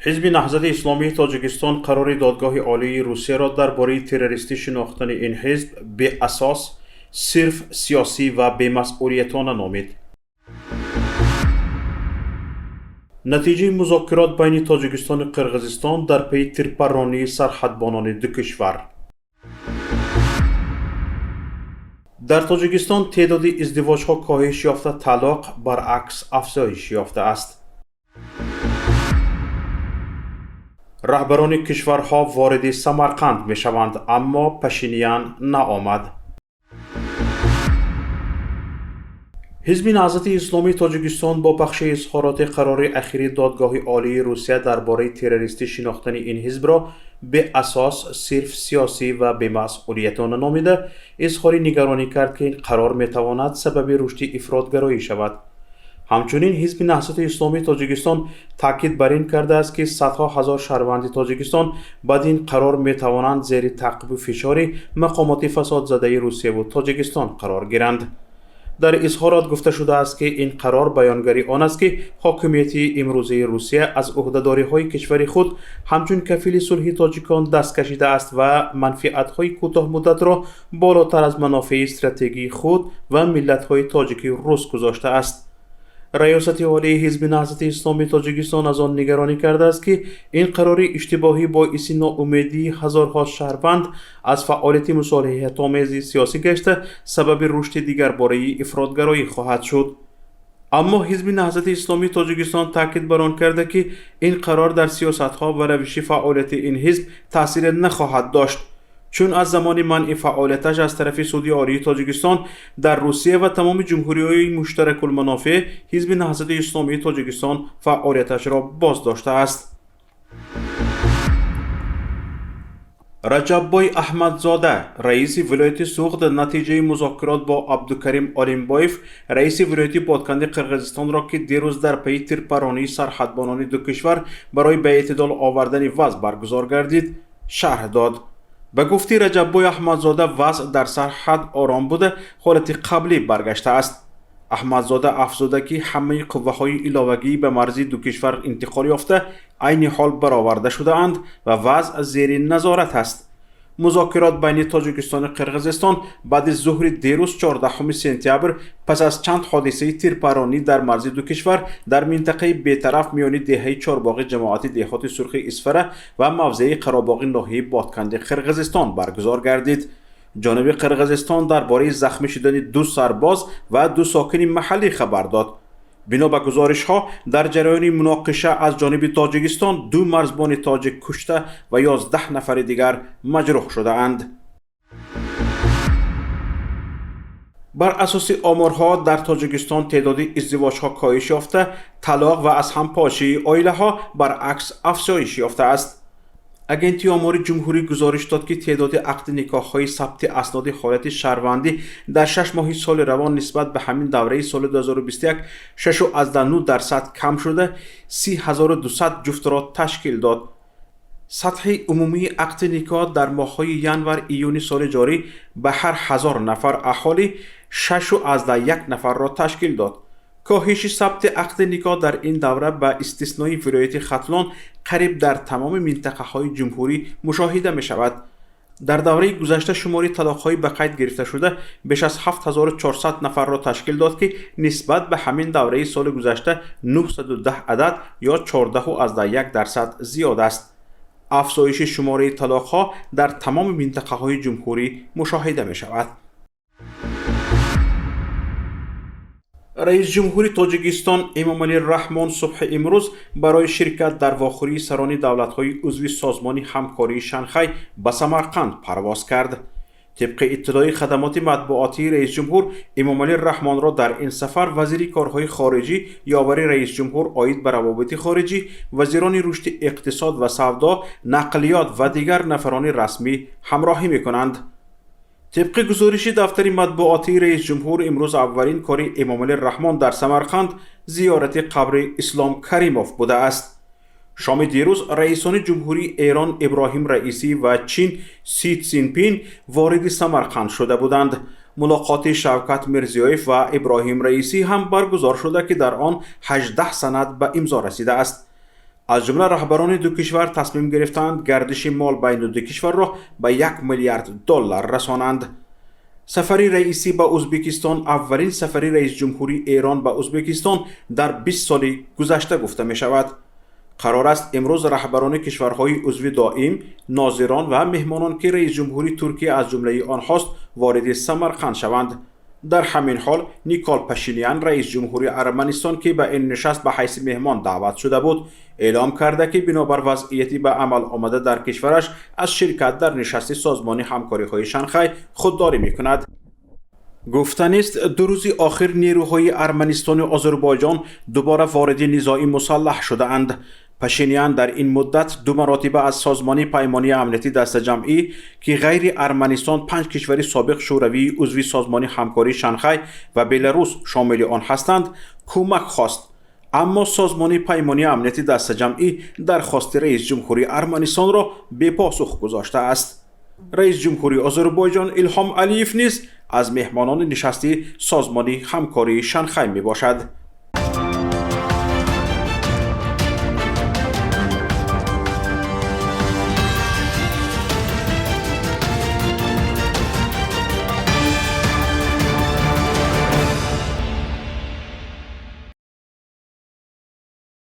حزب نهضت اسلامی تاجیکستان قرار دادگاه عالی روسیه را درباره تروریستی شناختن این حزب به اساس صرف سیاسی و بی‌مسئولیتانه نامید. نتیجه مذاکرات بین تاجیکستان و قرقیزستان در پی تیرپرانی سرحدبانان دو کشور. در تاجیکستان تعداد ازدواج‌ها کاهش یافته، طلاق برعکس افزایش یافته است. رهبران کشورها وارد سمرقند می شوند اما پشینیان نآمد. حزب نهضت اسلامی تاجیکستان با بخش اظهارات قرار اخیر دادگاه عالی روسیه درباره تروریستی شناختن این حزب را به اساس صرف سیاسی و بی‌مسئولیتانه نامیده، اظهار نگرانی کرد که این قرار می تواند سبب رشد افراطگرایی شود. همچنین حزب نهضت اسلامی تاجیکستان تاکید بر این کرده است که صدها هزار شهروند تاجیکستان بعد این قرار می توانند زیر تعقیب و فشار مقامات فساد زده روسیه و تاجیکستان قرار گیرند. در اظهارات گفته شده است که این قرار بیانگری آن است که حاکمیت امروزه روسیه از عهده‌داری‌های کشور خود همچون کفیل صلح تاجیکان دست کشیده است و منفعت‌های کوتاه مدت را بالاتر از منافع استراتژیکی خود و ملت‌های تاجیک روس گذاشته است. ریاست عالی حزب نهضت اسلامی تاجیکستان از آن نگرانی کرده است که این قرار اشتباهی باعث ناامیدی هزارها شهروند از فعالیت مصالحت‌آمیز سیاسی گشته سبب رشد دیگر باره افراطگرایی خواهد شد. اما حزب نهضت اسلامی تاجیکستان تاکید بر آن کرده که این قرار در سیاست‌ها و روش فعالیت این حزب تاثیر نخواهد داشت، چون از زمان منع فعالیتش از طرف سعودی عالی تاجیکستان در روسیه و تمام جمهوری‌های مشترک المنافع حزب نهضت اسلامی تاجیکستان فعالیتش را باز داشته است. رجب‌بای احمدزاده رئیس ولایت سوغد در نتیجه مذاکرات با عبدالکریم آلیمبایف رئیس ولایت بادکنی قرقیزستان را که دیروز در پی تیرپرانی سرحدبانان دو کشور برای به اعتدال آوردن وضع برگزار گردید شرح داد. به گفته رجب‌بای احمدزاده وضع در سرحد آرام بوده، حالت قبلی برگشته است. احمدزاده افزوده که همه قوه‌های علاوگی به مرزی دو کشور انتقال یافته عین حال برآورده شده اند و وضع زیر نظارت است. مذاکرات بین تاجیکستان و قرقیزستان بعد از ظهر دیروز 14 سپتامبر پس از چند حادثه تیرپرانی در مرز دو کشور در منطقه بی‌طرف میان دهه چهارباغ جماعت دهات سرخ اسفره و موضع قراباغ ناحیه بادکنی قرقیزستان برگزار گردید. جانب قرقیزستان درباره زخمی شدن 2 سرباز و 2 ساکن محلی خبر داد. بنا به گزارش‌ها در جریان مناقشه از جانب تاجیکستان 2 مرزبان تاجیک کشته و 11 نفر دیگر مجروح شده اند. بر اساس آمارها در تاجیکستان تعداد ازدواج‌ها کاهش یافته، طلاق و از هم پاشی عائله‌ها برعکس افزایش یافته است. اگنتی آمار جمهوری گزارش داد که تعداد عقد نکاح‌های ثبت اسناد حالت شهروندی در 6 ماه سال روان نسبت به همین دوره سال 2021 6.9% کم شده 30,200 جفت را تشکیل داد. سطح عمومی عقد نکاح در ماه‌های ینور ایون سال جاری به هر 1000 نفر اهالی 6.1 نفر را تشکیل داد. کاهش ثبت عقد نکاح در این دوره به استثنای ولایت ختلان قریب در تمام منطقه‌های جمهوری مشاهده می شود. در دوره گذشته شمار طلاق‌های به قید گرفته شده بیش از 7400 نفر را تشکیل داد که نسبت به همین دوره سال گذشته 910 عدد یا 14.1% زیاد است. افزایش شماره طلاق‌ها در تمام منطقه‌های جمهوری مشاهده می شود. رئیس جمهور تاجیکستان امامعلی رحمان صبح امروز برای شرکت در واخوری سران دولت‌های عضو سازمان همکاری شانگهای به سمرقند پرواز کرد. طبق اطلاع خدمات مطبوعاتی رئیس جمهور امامعلی رحمان را در این سفر وزیر کارهای خارجی، یاور رئیس جمهور عاید به روابط خارجی، وزیران رشد اقتصاد و سودا، نقلیات و دیگر نفران رسمی همراهی می‌کنند. طبق گزارش دفتر مطبوعاتی رئیس جمهور امروز اولین کار امامعلی رحمان در سمرقند زیارت قبر اسلام کریموف بوده است. شام دیروز رئیسان جمهوری ایران ابراهیم رئیسی و چین سی جینپینگ وارد سمرقند شده بودند. ملاقات شوکت میرزیویف و ابراهیم رئیسی هم برگزار شده که در آن 18 سند به امضا رسیده است. از جمله رهبران دو کشور تصمیم گرفتند گردش مال بین دو کشور را به 1 میلیارد دلار رسانند. سفر رئیسی به ازبکستان اولین سفر رئیس جمهوری ایران به ازبکستان در 20 سال گذشته گفته می شود. قرار است امروز رهبران کشورهای عضو دائم، ناظران و مهمانان که رئیس جمهوری ترکیه از جمله آنهاست وارد سمرقند شوند. در همین حال نیکول پاشینیان رئیس جمهوری ارمنستان که به این نشست به حیث مهمان دعوت شده بود اعلام کرده که بنابر وضعیتی به عمل آمده در کشورش از شرکت در نشست سازمان همکاری های شانگهای خودداری می کند. گفتن است 2 روز آخر نیروهای ارمنستان و آذربایجان دوباره وارد نزاع مسلح شده اند. پاشینیان در این مدت 2 مرتبه از سازمان پیمانی امنیتی دست جمعی که غیر ارمنستان 5 کشور سابق شوروی عضو سازمان همکاری شانگهای و بلاروس شامل آن هستند کمک خواست، اما سازمان پیمانی امنیتی دست جمعی درخواست رئیس جمهوری ارمنستان را به پاسخ گذاشته است. رئیس جمهوری آذربایجان ایلهام علیف نیز از مهمانان نشست سازمان همکاری شانگهای می باشد.